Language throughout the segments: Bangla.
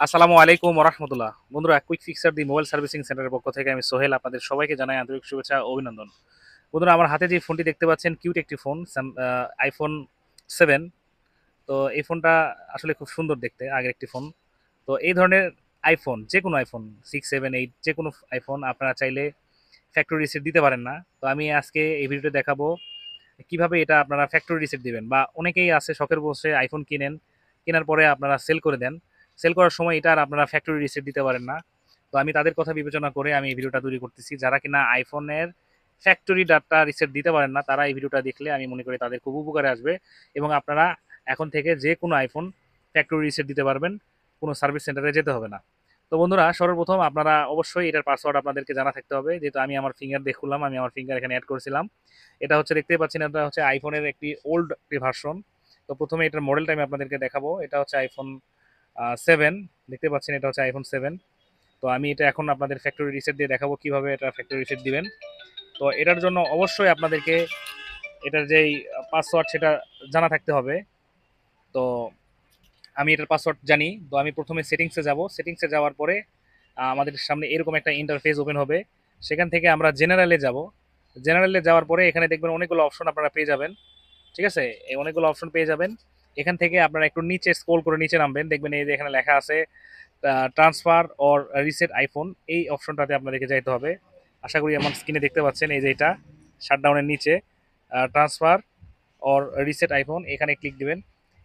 আসসালামু আলাইকুম রাহমাতুল্লাহ। বন্ধুরা, কুইক ফিক্সার দি মোবাইল সার্ভিসিং সেন্টারের পক্ষ থেকে আমি সোহেল আপনাদের সবাইকে জানাই আন্তরিক শুভেচ্ছা ও অভিনন্দন। বন্ধুরা, আমার হাতে যে ফোনটি দেখতে পাচ্ছেন কিউট একটি ফোন, আইফোন 7। তো এই ফোনটা আসলে খুব সুন্দর দেখতে, আগের একটি ফোন। তো এই ধরনের আইফোন, যে কোনো আইফোন 6, 7, 8, যে কোনো আইফোন আপনারা চাইলে ফ্যাক্টরি রিসেট দিতে পারেন না। তো আমি আজকে এই ভিডিওতে দেখাবো কিভাবে এটা আপনারা ফ্যাক্টরি রিসেট দিবেন। বা অনেকেই আছে শখের বসে আইফোন কিনেন, কেনার পরে আপনারা সেল করে দেন। সেল করার সময় এটা আর আপনারা ফ্যাক্টরি রিসেট দিতে পারেন না। তো আমি তাদের কথা বিবেচনা করে আমি এই ভিডিওটা তৈরি করতেছি। যারা কিনা আইফোনের ফ্যাক্টরি ডাটা রিসেট দিতে পারেন না, তারা এই ভিডিওটা দেখলে আমি মনে করি তাদের খুব উপকারে আসবে। এবং আপনারা এখন থেকে যে কোনো আইফোন ফ্যাক্টরি রিসেট দিতে পারবেন, কোনো সার্ভিস সেন্টারে যেতে হবে না। তো বন্ধুরা, সর্বপ্রথম আপনারা অবশ্যই এটার পাসওয়ার্ড আপনাদেরকে জানা থাকতে হবে। যেহেতু আমি আমার ফিঙ্গার দেখলাম, আমি আমার ফিঙ্গার এখানে অ্যাড করেছিলাম। এটা হচ্ছে, দেখতেই পাচ্ছেন, এটা হচ্ছে আইফোনের একটি ওল্ড ভার্সন। তো প্রথমে এটার মডেলটা আমি আপনাদেরকে দেখাবো। এটা হচ্ছে আইফোন 7। দেখতে পাচ্ছেন, এটা হচ্ছে আইফোন 7। তো আমি এটা এখন আপনাদের ফ্যাক্টরি রিসেট দিয়ে দেখাবো কিভাবে এটা ফ্যাক্টরি রিসেট দিবেন। তো এটার জন্য অবশ্যই আপনাদেরকে এটার যেই পাসওয়ার্ড সেটা জানা থাকতে হবে। তো আমি এটার পাসওয়ার্ড জানি। তো আমি প্রথমে সেটিংসে যাব। সেটিংসে যাওয়ার পরে আমাদের সামনে এরকম একটা ইন্টারফেস ওপেন হবে। সেখান থেকে আমরা জেনারেলে যাব। জেনারেলে যাওয়ার পরে এখানে দেখবেন অনেকগুলো অপশন আপনারা পেয়ে যাবেন। ঠিক আছে? এই অনেকগুলো অপশন পেয়ে যাবেন। এখান থেকে আপনারা একটু নিচে স্ক্রল করে নিচে নামবেন। দেখবেন এই যে এখানে লেখা আছে ট্রান্সফার অর রিসেট আইফোন। এই অপশনটাতে আপনাদেরকে যাইতে হবে। আশা করি আমার স্ক্রিনে দেখতে পাচ্ছেন, এই যে এটা শাটডাউনের নিচে ট্রান্সফার অর রিসেট আইফোন, এখানে ক্লিক দিবেন।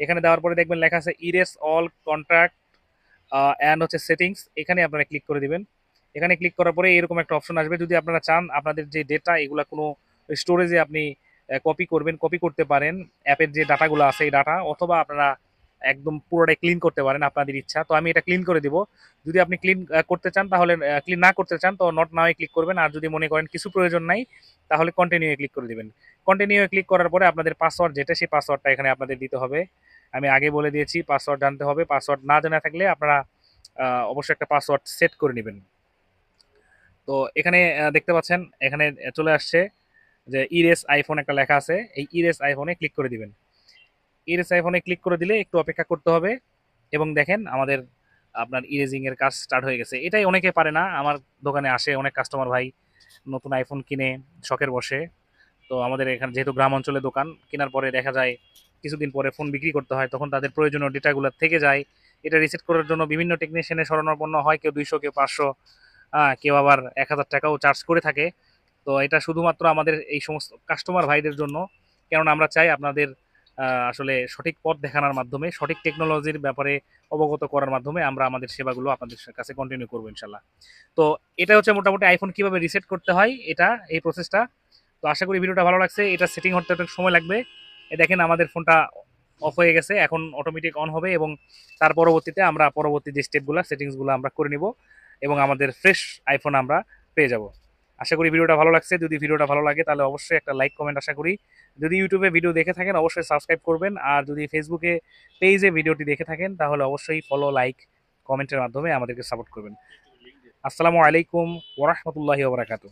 এখানে দেওয়ার পরে দেখবেন লেখা আছে ইরেজ অল কন্ট্রাক্ট অ্যান্ড হচ্ছে সেটিংস। এখানে আপনারা ক্লিক করে দিবেন। এখানে ক্লিক করার পরে এরকম একটা অপশন আসবে। যদি আপনারা চান আপনাদের যে ডেটা এগুলো কোনো স্টোরেজে আপনি কপি করবেন, কপি করতে পারেন। অ্যাপের যে ডাটাগুলো আছে এই ডাটা, অথবা আপনারা একদম পুরোটাই ক্লিন করতে পারেন, আপনাদের ইচ্ছা। তো আমি এটা ক্লিন করে দিব। যদি আপনি ক্লিন করতে চান, তাহলে ক্লিন না করতে চান তো নট নাও ক্লিক করবেন। আর যদি মনে করেন কিছু প্রয়োজন নাই, তাহলে কন্টিনিউ ক্লিক করে দিবেন। কন্টিনিউ ক্লিক করার পরে আপনাদের পাসওয়ার্ড যেটা, সেই পাসওয়ার্ডটা এখানে আপনাদের দিতে হবে। আমি আগে বলে দিয়েছি পাসওয়ার্ড জানতে হবে। পাসওয়ার্ড না জানা থাকলে আপনারা অবশ্যই একটা পাসওয়ার্ড সেট করে নেবেন। তো এখানে দেখতে পাচ্ছেন, এখানে চলে আসছে যে ইরেস আইফোন একটা লেখা আছে। এই ইরেস আইফোনে ক্লিক করে দিবেন। ইরেস আইফোনে ক্লিক করে দিলে একটু অপেক্ষা করতে হবে। এবং দেখেন আমাদের আপনার ইরেজিং এর কাজ স্টার্ট হয়ে গেছে। এটাই অনেকে পারে না। আমার দোকানে আসে অনেক কাস্টমার ভাই, নতুন আইফোন কিনে শখের বসে। তো আমাদের এখানে যেহেতু গ্রাম অঞ্চলে দোকান, কেনার পরে দেখা যায় কিছুদিন পরে ফোন বিক্রি করতে হয়, তখন তাদের প্রয়োজনীয় ডেটাগুলো থেকে যায়। এটা রিসেট করার জন্য বিভিন্ন টেকনিশিয়ানের শরণাপন্ন হয়, কেউ 200, কেউ 500, কেউ আবার 1000 টাকাও চার্জ করে থাকে। তো এটা শুধুমাত্র আমাদের এই সমস্ত কাস্টমার ভাইদের জন্য। কেননা আমরা চাই আপনাদের আসলে সঠিক পথ দেখানোর মাধ্যমে, সঠিক টেকনোলজির ব্যাপারে অবগত করার মাধ্যমে আমরা আমাদের সেবাগুলো আপনাদের কাছে কন্টিনিউ করবো ইনশাল্লাহ। তো এটা হচ্ছে মোটামুটি আইফোন কিভাবে রিসেট করতে হয়, এটা এই প্রসেসটা। তো আশা করি ভিডিওটা ভালো লাগছে। এটা সেটিং হতে একটু সময় লাগবে। দেখেন আমাদের ফোনটা অফ হয়ে গেছে, এখন অটোমেটিক অন হবে। এবং তার পরবর্তীতে আমরা পরবর্তী যে স্টেপগুলো, সেটিংসগুলো আমরা করে নিব এবং আমাদের ফ্রেশ আইফোন আমরা পেয়ে যাব। আশা করি ভিডিওটা ভালো লাগছে। যদি ভিডিওটা ভালো লাগে তাহলে অবশ্যই একটা লাইক কমেন্ট আশা করি। যদি ইউটিউবে ভিডিও দেখে থাকেন অবশ্যই সাবস্ক্রাইব করবেন। আর যদি ফেসবুকে পেজে ভিডিওটি দেখে থাকেন তাহলে অবশ্যই ফলো, লাইক, কমেন্টের মাধ্যমে আমাদেরকে সাপোর্ট করবেন। আসসালামু আলাইকুম ওরহমতুল্লাহি ওবরাকাতুহ।